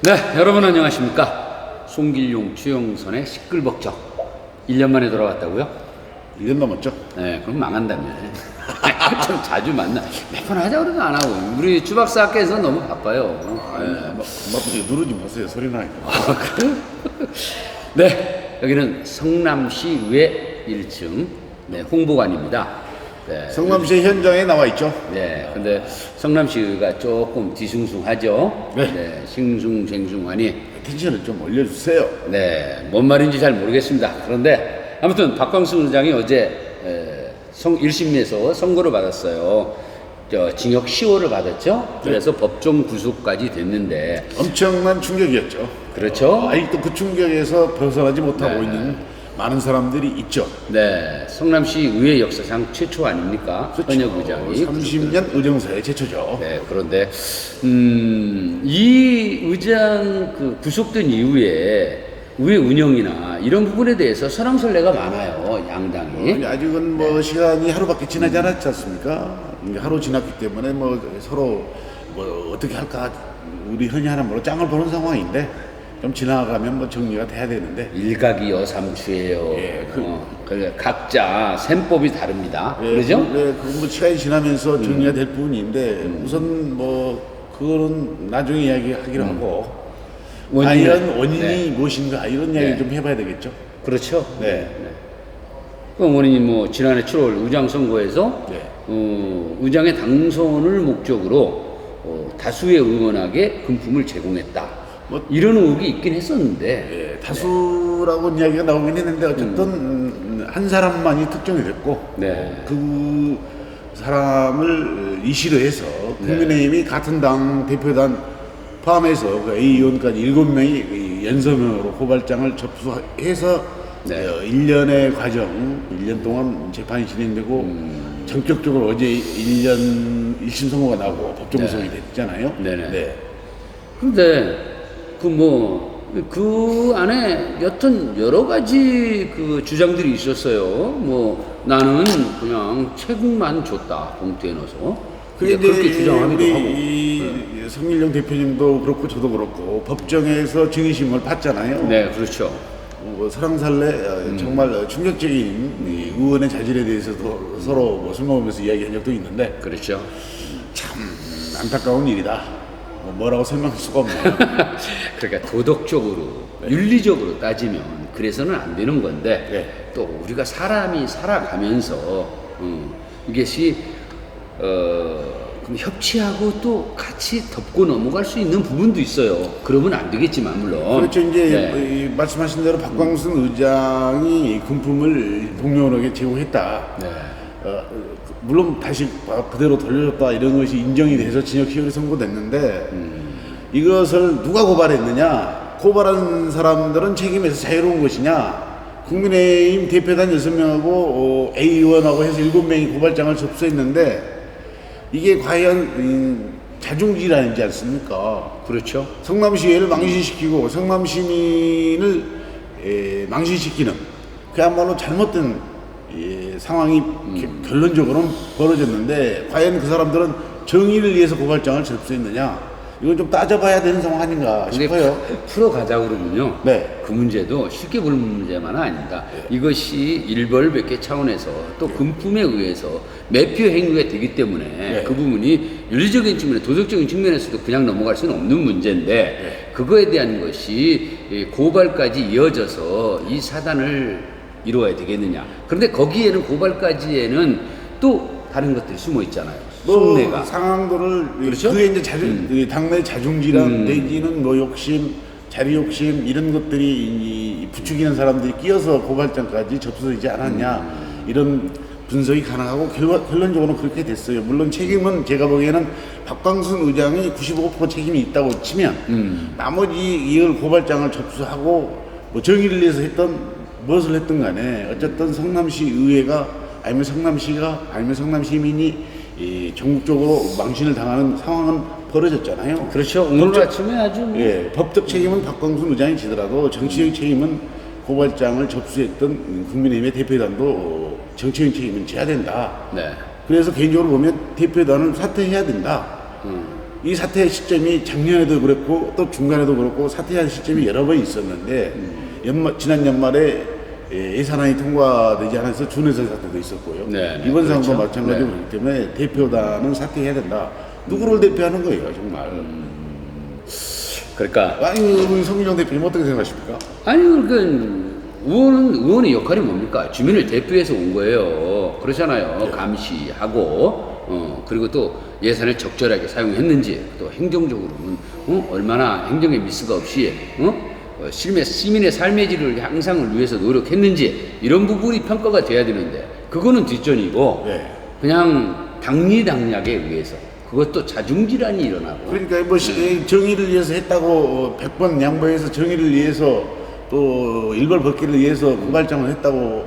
네, 여러분 안녕하십니까. 송길용, 추영선의 시끌벅적 1년 만에 돌아왔다고요? 1년 넘었죠? 네, 그럼 망한다며. 좀 자주 만나. 몇 번 하자 그래도 안 하고. 우리 주박사 학교에서 너무 바빠요. 바쁘지 누르지 마세요. 소리 나니까. 네, 여기는 성남시의회 1층 네, 홍보관입니다. 네, 성남시 현장에 나와 있죠? 네, 근데 성남시가 조금 뒤숭숭하죠. 네. 싱숭생숭하니 텐션을 좀 올려주세요. 네, 뭔 말인지 잘 모르겠습니다. 그런데 아무튼 박광순 의장이 어제 1심에서 선고를 받았어요. 징역 10월을 받았죠. 그래서 법정 구속까지 됐는데 엄청난 충격이었죠. 그렇죠. 아직도 그 충격에서 벗어나지 못하고 네. 있는 많은 사람들이 있죠. 네, 성남시 의회 역사상 최초 아닙니까? 현역 의장이 30년 의정사의 최초죠. 네, 그런데 이 의장 구속된 이후에 의회 운영이나 이런 부분에 대해서 설왕설래가 많아요, 양당이. 아직은 뭐 시간이 하루밖에 지나지 않았지 않습니까? 이제 하루 지났기 때문에 뭐 서로 뭐 어떻게 할까 우리 흔히 하는 말로 짱을 보는 상황인데 좀 지나가면 뭐 정리가 돼야 되는데 일각이 여삼추예요. 예, 그러니까 각자 셈법이 다릅니다. 그러죠? 그건 뭐 시간이 지나면서 정리가 될 부분인데 우선 뭐 그거는 나중에 이야기하기로 하고 과연 원인이 네. 무엇인가 이런 이야기 네. 좀 해봐야 되겠죠. 그렇죠. 네. 그 원인이 뭐 지난해 7월 의장 선거에서 네. 의장의 당선을 목적으로 다수의 의원에게 금품을 제공했다. 뭐 이런 의혹이 있긴 했었는데 예, 다수라고 이야기가 나오긴 했는데 어쨌든 한 사람만이 특정이 됐고 네. 그 사람을 이시로 해서 국민의힘이 같은 당 대표단 포함해서 그 A 의원까지 7명이 연서명으로 고발장을 접수해서 네. 1년의 과정, 1년 동안 재판이 진행되고 전격적으로 어제 1년 1심 선고가 나고 법정 구속이 됐잖아요. 네네. 네. 근데 그 안에 여튼 여러 가지 그 주장들이 있었어요. 뭐 나는 그냥 체국만 줬다 봉투에 넣어서. 그렇게 주장하기도 우리 하고. 성길용 대표님도 그렇고 저도 그렇고 법정에서 증인심을 받잖아요. 네, 그렇죠. 설왕설래 정말 충격적인 이 의원의 자질에 대해서도 서로 뭐 술 먹으면서 이야기한 적도 있는데 그렇죠. 참 안타까운 일이다. 뭐라고 설명할 수가 없네요. 그러니까 도덕적으로, 윤리적으로 따지면 그래서는 안 되는 건데 네. 또 우리가 사람이 살아가면서 이것이 그럼 협치하고 또 같이 덮고 넘어갈 수 있는 부분도 있어요. 그러면 안 되겠지만 물론. 그렇죠. 이제 네. 이 말씀하신 대로 박광순 의장이 금품을 동료에게 제공했다. 네. 물론 다시 그대로 돌려줬다 이런 것이 인정이 돼서 징역 10월이 선고됐는데 이것을 누가 고발했느냐? 고발한 사람들은 책임에서 자유로운 것이냐? 국민의힘 대표단 6명하고 A 의원하고 해서 7명이 고발장을 접수했는데 이게 과연 자중질환이지 않습니까? 그렇죠. 성남시의회를 망신시키고 성남시민을 망신시키는 그야말로 잘못된 상황이 결론적으로는 벌어졌는데 과연 그 사람들은 정의를 위해서 고발장을 접수했느냐 이건 좀 따져봐야 되는 상황 아닌가 싶어요. 풀어가자 그러면요. 네. 그 문제도 쉽게 볼 문제만은 아닙니다. 이것이 일벌백계 차원에서 또 금품에 의해서 매표 행위가 되기 때문에 그 부분이 윤리적인 측면에 도덕적인 측면에서도 그냥 넘어갈 수는 없는 문제인데 그거에 대한 것이 고발까지 이어져서 이 사단을 이루어야 되겠느냐. 그런데 거기에는 고발까지에는 또 다른 것들이 숨어 있잖아요. 속내가. 상황도를 그렇죠? 그게 이제 당내 자중질환 내지는 뭐 욕심, 자리 욕심 이런 것들이 부추기는 사람들이 끼어서 고발장까지 접수되지 않았냐 이런 분석이 가능하고 결론적으로는 그렇게 됐어요. 물론 책임은 제가 보기에는 박광순 의장이 95% 책임이 있다고 치면 나머지 이걸 고발장을 접수하고 뭐 정의를 위해서 무엇을 했든 간에 어쨌든 성남시 의회가 아니면 성남시가 아니면 성남시민이 전국적으로 망신을 당하는 상황은 벌어졌잖아요. 그렇죠. 오늘 아침에 아주 법적 책임은 박광순 의장이 지더라도 정치적 책임은 고발장을 접수했던 국민의힘의 대표단도 정치적 책임은 져야 된다. 네. 그래서 개인적으로 보면 대표단을 사퇴해야 된다. 이 사퇴 시점이 작년에도 그랬고 또 중간에도 그렇고 사퇴할 시점이 여러 번 있었는데 지난 연말에 예산안이 통과되지 않아서 준해설 사태도 있었고요. 네, 이번 그렇죠. 상황도 마찬가지로 네. 그렇기 때문에 대표단은 사퇴해야 된다. 누구를 대표하는 거예요, 정말. 그러니까 아니, 우리 송민정 대표님 어떻게 생각하십니까? 아니 그 의원의 역할이 뭡니까? 주민을 대표해서 온 거예요. 그렇잖아요. 감시하고 그리고 또 예산을 적절하게 사용했는지 또 행정적으로는 얼마나 행정의 미스가 없이 시민의 삶의 질을 향상을 위해서 노력했는지 이런 부분이 평가가 돼야 되는데 그거는 뒷전이고 네. 그냥 당리당략에 의해서 그것도 자중질환이 일어나고 그러니까 뭐 정의를 위해서 했다고 100번 양보해서 정의를 위해서 또 일벌 벗기를 위해서 고발장을 했다고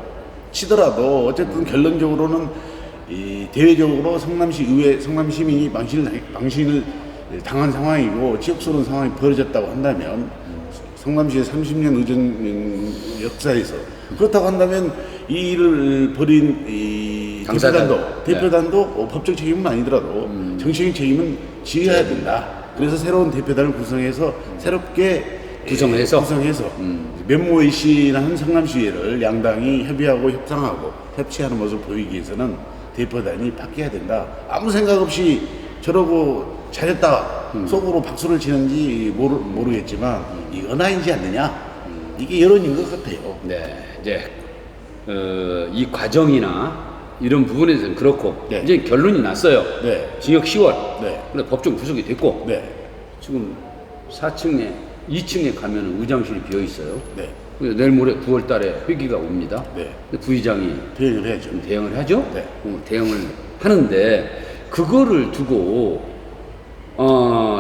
치더라도 어쨌든 결론적으로는 이 대외적으로 성남시 의회 성남시민이 망신을 당한 상황이고 지역소론 상황이 벌어졌다고 한다면 성남시의 30년 의정 역사에서 그렇다고 한다면 이 일을 벌인 이 당사자. 대표단도 법적 책임은 아니더라도 정치적인 책임은 지어야 된다. 그래서 새로운 대표단을 구성해서 새롭게 구성해서 면모의신한 성남시의회를 양당이 협의하고 협상하고 협치하는 모습을 보이기 위해서는 대표단이 바뀌어야 된다. 아무 생각 없이 저러고 잘했다 속으로 박수를 치는지 모르겠지만 이 언하인지 않느냐 이게 여론인 것 같아요. 네, 이제 이 과정이나 이런 부분에서는 그렇고 네. 이제 결론이 났어요. 네. 징역 10월. 네. 근데 법정 구속이 됐고 네. 지금 4층에 2층에 가면 의장실이 비어 있어요. 네. 그래서 내일 모레 9월 달에 회기가 옵니다. 네. 근데 부의장이 대응을 해야죠. 대응을 하죠. 네. 대응을 하는데 그거를 두고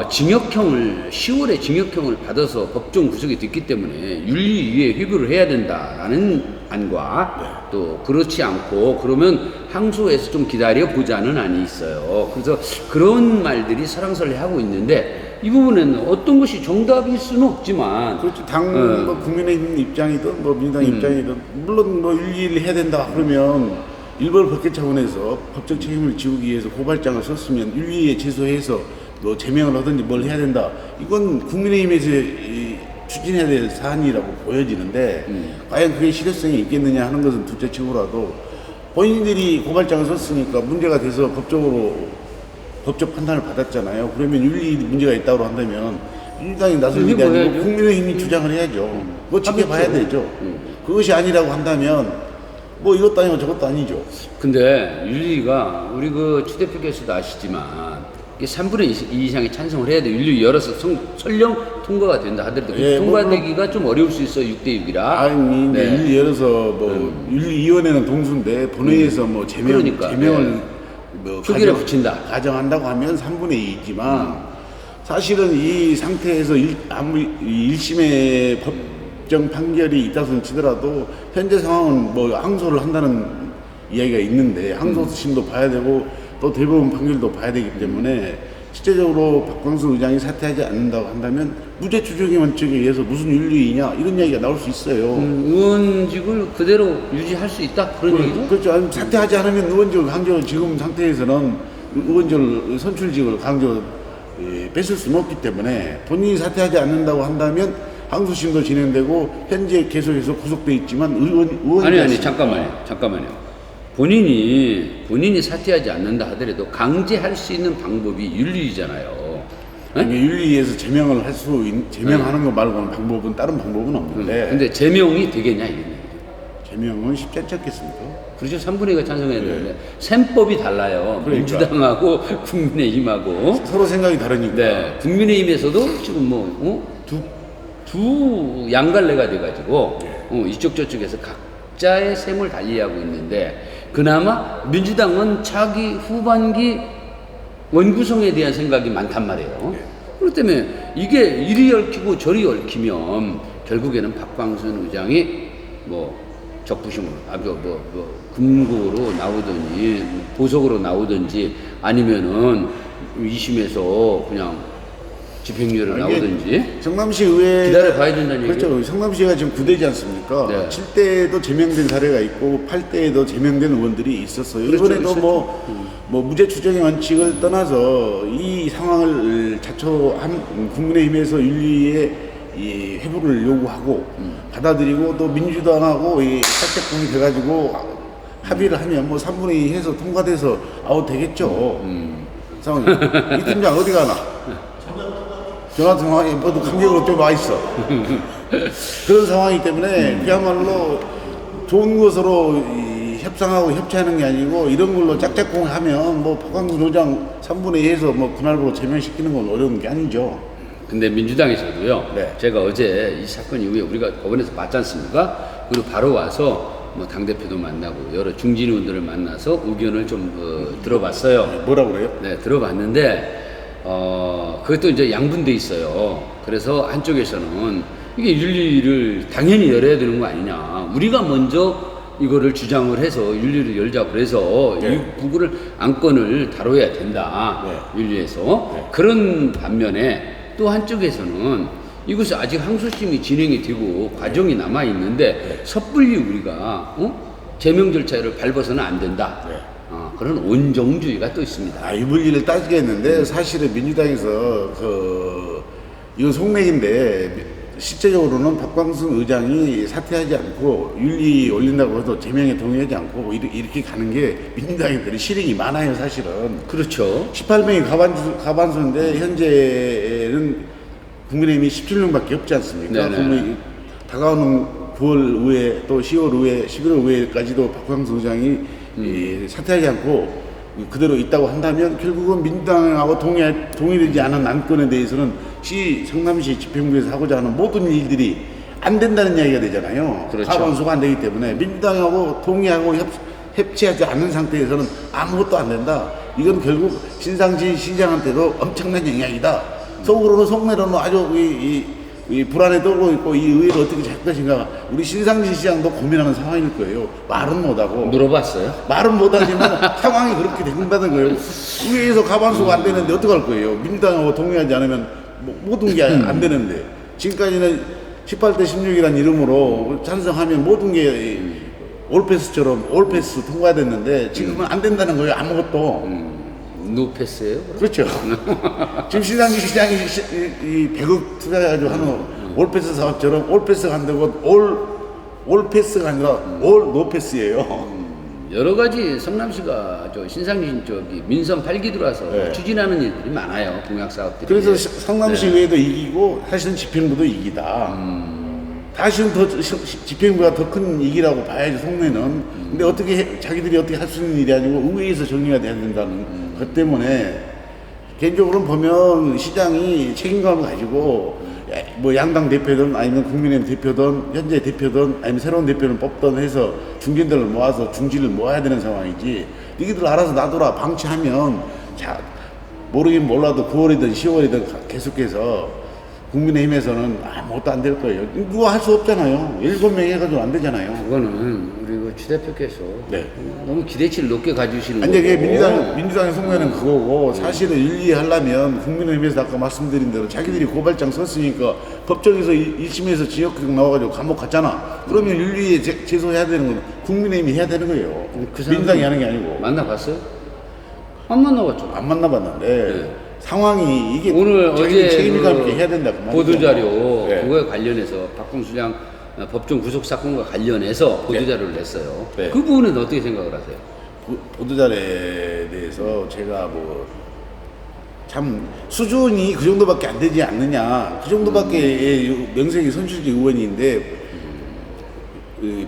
징역형을 10월에 징역형을 받아서 법정 구속이 됐기 때문에 윤리위에 회부를 해야 된다라는 안과 또 그렇지 않고 그러면 항소해서 좀 기다려 보자는 안이 있어요. 그래서 그런 말들이 설왕설래하고 있는데 이 부분은 어떤 것이 정답일 수는 없지만 그렇죠. 뭐 국민의힘 입장이든 뭐 민주당 입장이든 물론 뭐 윤리를 해야 된다 그러면 일벌 법계 차원에서 법적 책임을 지우기 위해서 고발장을 썼으면 윤리에 제소해서 뭐 제명을 하든지 뭘 해야 된다. 이건 국민의힘에서 추진해야 될 사안이라고 보여지는데 과연 그게 실효성이 있겠느냐 하는 것은 둘째치고라도 본인들이 고발장을 썼으니까 문제가 돼서 법적 판단을 받았잖아요. 그러면 윤리 문제가 있다고 한다면 민주당이 나설 일이 아니고 국민의힘이 주장을 해야죠. 그거 지켜봐야 되죠. 그것이 아니라고 한다면 뭐 이것도 아니고 저것도 아니죠. 근데 윤리가 우리 그 추 대표께서도 아시지만 이게 3분의 2 이상의 찬성을 해야 돼. 윤리 열어서 설령 통과가 된다 하더라도 예, 통과되기가 좀 어려울 수 있어 6대 6이라. 아니 이제 윤리 열어서 뭐 윤리위원회는 동수인데 본회의에서 뭐 제명을 뭐 표기를 붙인다. 가정한다고 하면 3분의 2이지만 사실은 이 상태에서 아무리 1심의 법정 판결이 있다고 치더라도 현재 상황은 뭐 항소를 한다는 이야기가 있는데 항소심도 봐야 되고 또 대법원 판결도 봐야 되기 때문에 실제적으로 박광순 의장이 사퇴하지 않는다고 한다면 무죄 추정의 원칙에 의해서 무슨 윤리이냐 이런 이야기가 나올 수 있어요. 의원직을 그대로 유지할 수 있다 그런 얘기죠? 그렇죠. 아니, 사퇴하지 않으면 의원직을 강제 지금 상태에서는 의원직 선출직을 강제 뺏을 수는 없기 때문에 본인이 사퇴하지 않는다고 한다면 항소심도 진행되고 현재 계속해서 구속돼 있지만 의원이 아니 잠깐만요. 본인이 사퇴하지 않는다 하더라도 강제할 수 있는 방법이 윤리위잖아요. 윤리위에서 제명을 제명하는 거 말고는 다른 방법은 없는데. 근데 제명이 되겠냐 이게. 제명은 쉽지 않지 않겠습니까? 그렇죠. 3분의 2가 찬성해야 되는데 셈법이 달라요. 그러니까. 민주당하고 국민의힘하고 서로 생각이 다르니까. 네, 국민의힘에서도 지금 두 양갈래가 돼가지고 이쪽 저쪽에서 각자의 셈을 달리하고 있는데 그나마 민주당은 차기 후반기 원구성에 대한 생각이 많단 말이에요. 그렇기 때문에 이게 이리 얽히고 저리 얽히면 결국에는 박광순 의장이 뭐 적부심으로 금고로 나오든지 보석으로 나오든지 아니면은 2심에서 그냥 집행유예로 나오든지 성남시 의회 기다려봐야 된다는 얘기죠. 그렇죠. 성남시가 지금 9대지 않습니까? 네. 7대에도 제명된 사례가 있고 8대에도 제명된 의원들이 있었어요. 그렇죠, 이번에도 뭐 무죄 추정의 원칙을 떠나서 이 상황을 자초한 국민의힘에서 윤리의 이 회부를 요구하고 받아들이고 또 민주당하고 이 살짝공이 돼가지고 합의를 하면 뭐 3분의 2 해서 통과돼서 아웃 되겠죠. 상황이. 이 팀장 어디 가나? 전화 통화에 모두 간격으로 좀 와 있어. 그런 상황이기 때문에 그야말로 좋은 것으로 이 협상하고 협치하는 게 아니고 이런 걸로 짝짝꿍하면 뭐 박광순 의장 3분의 2 해서 뭐 그날로 제명시키는 건 어려운 게 아니죠. 근데 민주당에서도요. 네. 제가 어제 이 사건 이후에 우리가 법원에서 봤지 않습니까? 그리고 바로 와서 뭐 당대표도 만나고 여러 중진 의원들을 만나서 의견을 좀 들어봤어요. 뭐라 그래요? 네, 들어봤는데 그것도 이제 양분돼 있어요. 그래서 한쪽에서는 이게 윤리를 당연히 열어야 되는 거 아니냐. 우리가 먼저 이거를 주장을 해서 윤리를 열자 그래서 네. 이 부분을 안건을 다뤄야 된다. 네. 윤리에서. 네. 그런 반면에 또 한쪽에서는 이것이 아직 항소심이 진행이 되고 과정이 남아 있는데 섣불리 우리가 제명 절차를 밟아서는 안 된다. 네. 그런 온정주의가 또 있습니다. 이 물리를 따지겠는데 사실은 민주당에서 이건 속내인데 실제적으로는 박광순 의장이 사퇴하지 않고 윤리 올린다고 해도 제명에 동의하지 않고 이렇게 가는 게 민주당인들이 실익이 많아요 사실은. 그렇죠. 18명이 가반수인데 현재는 국민의힘이 17명밖에 없지 않습니까? 그러면 다가오는 9월 후에 또 10월 후에 11월 후에까지도 박광순 의장이 사퇴하지 않고 그대로 있다고 한다면 결국은 민주당하고 동의되지 않은 안건에 대해서는 성남시 집행부에서 하고자 하는 모든 일들이 안 된다는 이야기가 되잖아요. 그렇죠. 가반수가 안 되기 때문에 민주당하고 동의하고 협치하지 않는 상태에서는 아무것도 안 된다. 이건 결국 신상진 시장한테도 엄청난 영향이다. 속으로는 속내로는 아주 이 불안에 떨고 있고 이 의회를 어떻게 잘 것인가 우리 신상진 시장도 고민하는 상황일 거예요. 말은 못하고 물어봤어요? 말은 못하지만 상황이 그렇게 된다는 거예요. 의회에서 가반수가 안 되는데 어떡할 거예요. 민주당하고 동의하지 않으면 모든 게 안 되는데 지금까지는 18대 16이라는 이름으로 찬성하면 모든 게 올패스처럼 올패스 통과됐는데 지금은 안 된다는 거예요. 아무것도. 노패스예요? 그렇죠. 지금 신상진 시장이 100억 투자해가지고 하는 올패스 사업처럼 올패스가 안 되고 올패스가 아니라 노패스예요. 여러 가지 성남시가 신상진 민선 8기 들어와서 네. 추진하는 일들이 많아요. 공약 사업들이. 그래서 성남시 의회도 이기고 사실은 집행부도 이기다. 사실은 더 집행부가 더 큰 이기라고 봐야지 속내는. 근데 자기들이 어떻게 할 수 있는 일이 아니고 의회에서 정리가 돼야 된다는 것 때문에 개인적으로는 보면 시장이 책임감을 가지고 뭐 양당 대표든 아니면 국민의힘 대표든 현재 대표든 아니면 새로운 대표를 뽑든 해서 중진들을 모아서 중지를 모아야 되는 상황이지 너희들 알아서 놔둬라 방치하면 모르긴 몰라도 9월이든 10월이든 계속해서 국민의힘에서는 아무것도 안 될 거예요. 누가 할 수 없잖아요. 7명 해가지고 안 되잖아요. 그거는 우리 추 대표께서 네. 너무 기대치를 높게 가지시는 아니, 거고. 그게 민주당의 속내는 그거고, 사실은 윤리하려면 국민의힘에서 아까 말씀드린 대로 자기들이 고발장 썼으니까 법정에서 1심에서 징역형 나와가지고 감옥 갔잖아. 그러면 윤리에 제소해야 되는 건 국민의힘이 해야 되는 거예요. 민주당이 하는 게 아니고. 만나봤어요? 안 만나봤죠. 안 만나봤는데, 네. 상황이 이게 오늘 어제 책임감 있게 해야 된다. 보도자료 네. 그거에 관련해서 박광수장 법정 구속 사건과 관련해서 보도자료를 냈어요. 네. 그 부분은 어떻게 생각을 하세요? 보도자료에 대해서 제가 참 수준이 그 정도밖에 안 되지 않느냐. 그 정도밖에 명색이 선출직 의원인데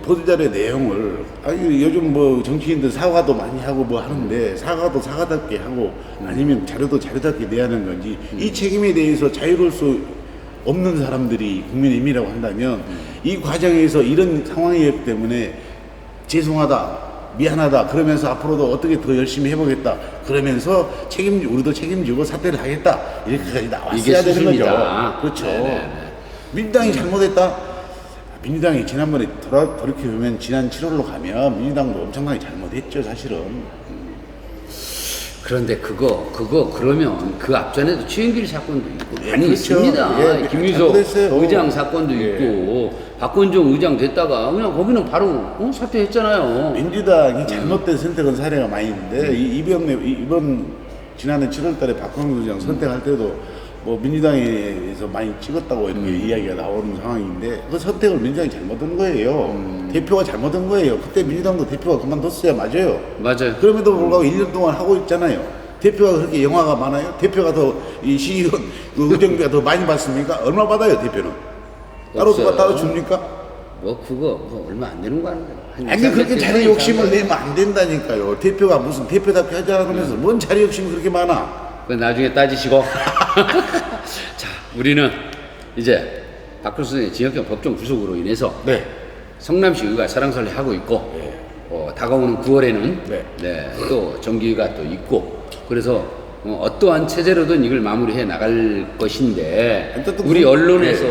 보도자료의 내용을 요즘 뭐 정치인들 사과도 많이 하고 뭐 하는데 사과도 사과답게 하고 아니면 자료도 자료답게 내야 하는 건지 이 책임에 대해서 자유로울 수 없는 사람들이 국민의힘이라고 한다면 이 과정에서 이런 상황이었기 때문에 죄송하다 미안하다 그러면서 앞으로도 어떻게 더 열심히 해보겠다 그러면서 우리도 책임지고 사퇴를 하겠다 이렇게까지 나왔어야 되는 거죠. 그렇죠. 네네네. 민주당이 잘못했다. 민주당이 지난번에 돌이켜보면 지난 7월로 가면 민주당도 엄청나게 잘못했죠 사실은. 그런데 그러면 그 앞전에도 최영길 사건도 있고 예, 많이 그렇죠. 있습니다. 예, 김유석 잘못했어요. 의장 사건도 예. 있고 박건종 의장 됐다가 그냥 거기는 바로 사퇴했잖아요. 민주당이 잘못된 선택은 사례가 많이 있는데 이번 지난해 7월달에 박광수 의장 선택할 때도 뭐 민주당에서 많이 찍었다고 이렇게 이야기가 나오는 상황인데 그 선택을 민주당이 잘못한 거예요. 대표가 잘못한 거예요. 그때 민주당도 대표가 그만뒀어야 맞아요. 맞아요. 그럼에도 불구하고 1년 동안 하고 있잖아요. 대표가 그렇게 영화가 많아요? 대표가 더 이 시의원 의정비가 더 많이 받습니까? 얼마 받아요 대표는? 없어요. 따로 줍니까? 그거 얼마 안 되는 거 아닌가요? 아니 그렇게 자리 욕심을 내면 안 된다니까요. 대표가 무슨 대표답게 하자 그러면서 뭔 자리 욕심이 그렇게 많아? 그 나중에 따지시고. 자, 우리는 이제 박근수 선생의 징역형 법정 구속으로 인해서 네. 성남시 의회가 사랑설레 하고 있고 다가오는 9월에는 네. 또 정기회가 또 있고 그래서 어떠한 체제로든 이걸 마무리해 나갈 것인데 우리 언론에서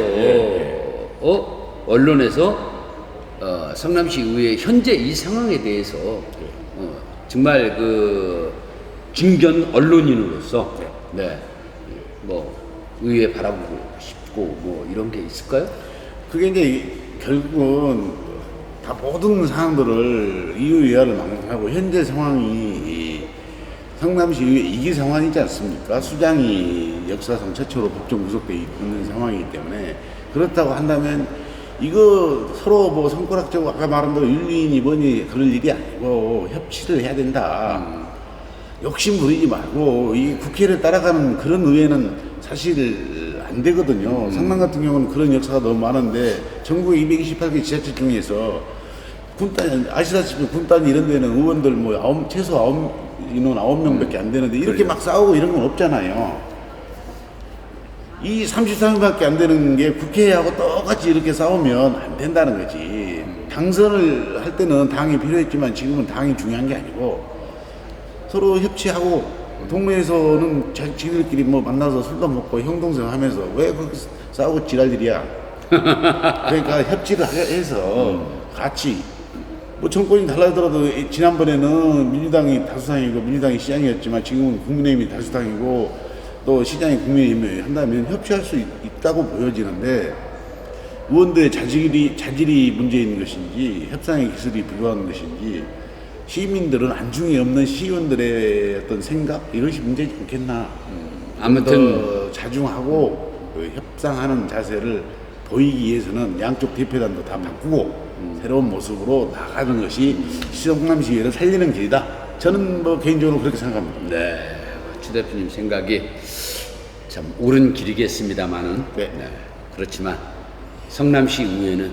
언론에서 성남시 의회 현재 이 상황에 대해서 정말 그 중견 언론인으로서 뭐 의회 바라보고 싶고 뭐 이런 게 있을까요? 그게 이제 결국은 다 모든 사항들을 이유이하를 망각하고 현재 상황이 이 성남시 의회 이기 상황이지 않습니까? 수장이 역사상 최초로 법정 구속돼 있는 상황이기 때문에 그렇다고 한다면 이거 서로 뭐 손가락적으로 아까 말한 대로 윤리인이 뭐니 그럴 일이 아니고 협치를 해야 된다. 욕심 부리지 말고 이 국회를 따라가는 그런 의회는 사실 안 되거든요. 성남 같은 경우는 그런 역사가 너무 많은데 전국 228개 지자체 중에서 군단 아시다시피 군단 이런 데는 의원들 뭐 최소 9명밖에 안 되는데 이렇게 막 싸우고 이런 건 없잖아요. 이 33명밖에 안 되는 게 국회하고 똑같이 이렇게 싸우면 안 된다는 거지. 당선을 할 때는 당이 필요했지만 지금은 당이 중요한 게 아니고 서로 협치하고 동네에서는 지들끼리 뭐 만나서 술도 먹고 형동생 하면서 왜 그렇게 싸우고 지랄들이야. 그러니까 협치를 해서 같이 뭐 정권이 달라지더라도 지난번에는 민주당이 다수당이고 민주당이 시장이었지만 지금은 국민의힘이 다수당이고 또 시장이 국민의힘이 한다면 협치할 수 있다고 보여지는데 의원들의 자질이 문제인 것인지 협상의 기술이 부족한 것인지 시민들은 안중에 없는 시의원들의 어떤 생각 이것이 문제지 않겠나. 아무튼 더 자중하고 협상하는 자세를 보이기 위해서는 양쪽 대표단도 다 바꾸고 새로운 모습으로 나가는 것이 성남시의회를 살리는 길이다. 저는 뭐 개인적으로 그렇게 생각합니다. 네, 추 대표님 생각이 참 옳은 길이겠습니다만은 그렇지만 성남시 의회는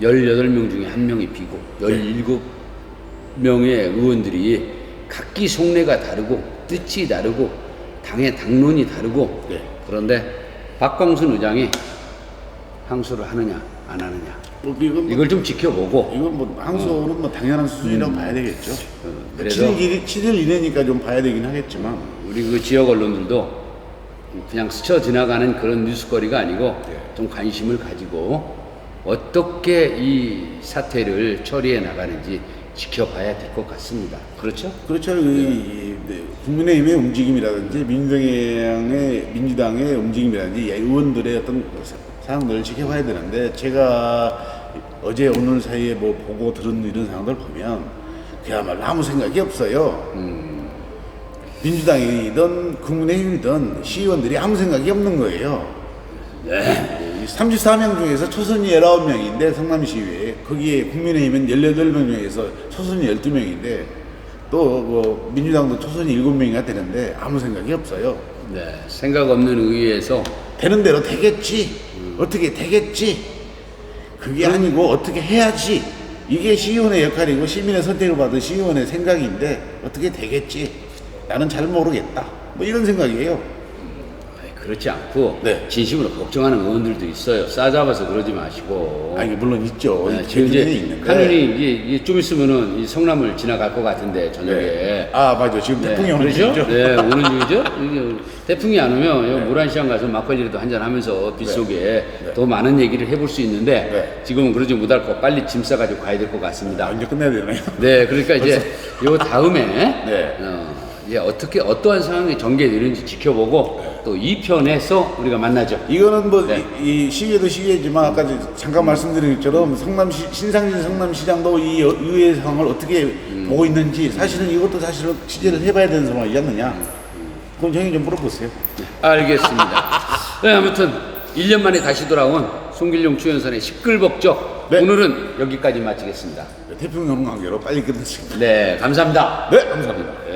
18명 중에 1명이 비고 17명의 의원들이 각기 속내가 다르고 뜻이 다르고 당의 당론이 다르고 그런데 박광순 의장이 항소를 하느냐 안 하느냐 이걸 좀 지켜보고 이건 뭐 항소는 뭐 당연한 수준이라고 봐야 되겠죠. 그래서 7일 이내니까 좀 봐야 되긴 하겠지만 우리 그 지역 언론들도 그냥 스쳐 지나가는 그런 뉴스거리가 아니고 좀 관심을 가지고 어떻게 이 사태를 처리해 나가는지 지켜봐야 될 것 같습니다. 그렇죠? 그렇죠. 국민의힘의 움직임이라든지 민주당의 움직임이라든지 의원들의 어떤 사항들을 지켜봐야 되는데 제가 어제 오늘 사이에 뭐 보고 들은 이런 상황들 보면 그야말로 아무 생각이 없어요. 민주당이든 국민의힘이든 시의원들이 아무 생각이 없는 거예요. 34명 중에서 초선이 19명인데 성남시의회 거기에 국민의힘은 18명 중에서 초선이 12명인데 또 뭐 민주당도 초선이 7명이나 되는데 아무 생각이 없어요. 네, 생각 없는 의회에서 되는 대로 되겠지. 어떻게 되겠지. 그게 아니고 어떻게 해야지. 이게 시의원의 역할이고 시민의 선택을 받은 시의원의 생각인데 어떻게 되겠지. 나는 잘 모르겠다. 뭐 이런 생각이에요. 그렇지 않고 네. 진심으로 걱정하는 의원들도 있어요. 싸잡아서 그러지 마시고. 아니 물론 있죠. 지금 이제 있는데. 하늘이 이게 좀 있으면은 이 성남을 지나갈 것 같은데 저녁에. 네. 아 맞아. 지금 태풍이 오는 그렇죠? 중이죠. 네, 오는 중이죠. 이게 태풍이 안 오면 무란시장 가서 막걸리라도 한잔 하면서 빗속에 더 많은 얘기를 해볼 수 있는데 지금은 그러지 못할 거 빨리 짐 싸가지고 가야 될 것 같습니다. 이제 끝내야 되나요? 네, 그러니까 이제 요 다음에 이제 어떻게 어떠한 상황이 전개되는지 지켜보고 또 2편에서 우리가 만나죠. 이거는 뭐 네. 이 시기에도 시기지만 아까 잠깐 말씀드린 것처럼 신상진 성남시장도 이 의회 상황을 어떻게 보고 있는지 사실은 이것도 사실은 취재를 해봐야 되는 상황이지 않느냐. 그럼 형님 좀 물어보세요. 알겠습니다. 네, 아무튼 1년 만에 다시 돌아온 송길용 추연선의 시끌벅적 네. 오늘은 여기까지 마치겠습니다. 태평양 관계로 빨리 끝냈습니다. 네, 감사합니다. 네, 감사합니다.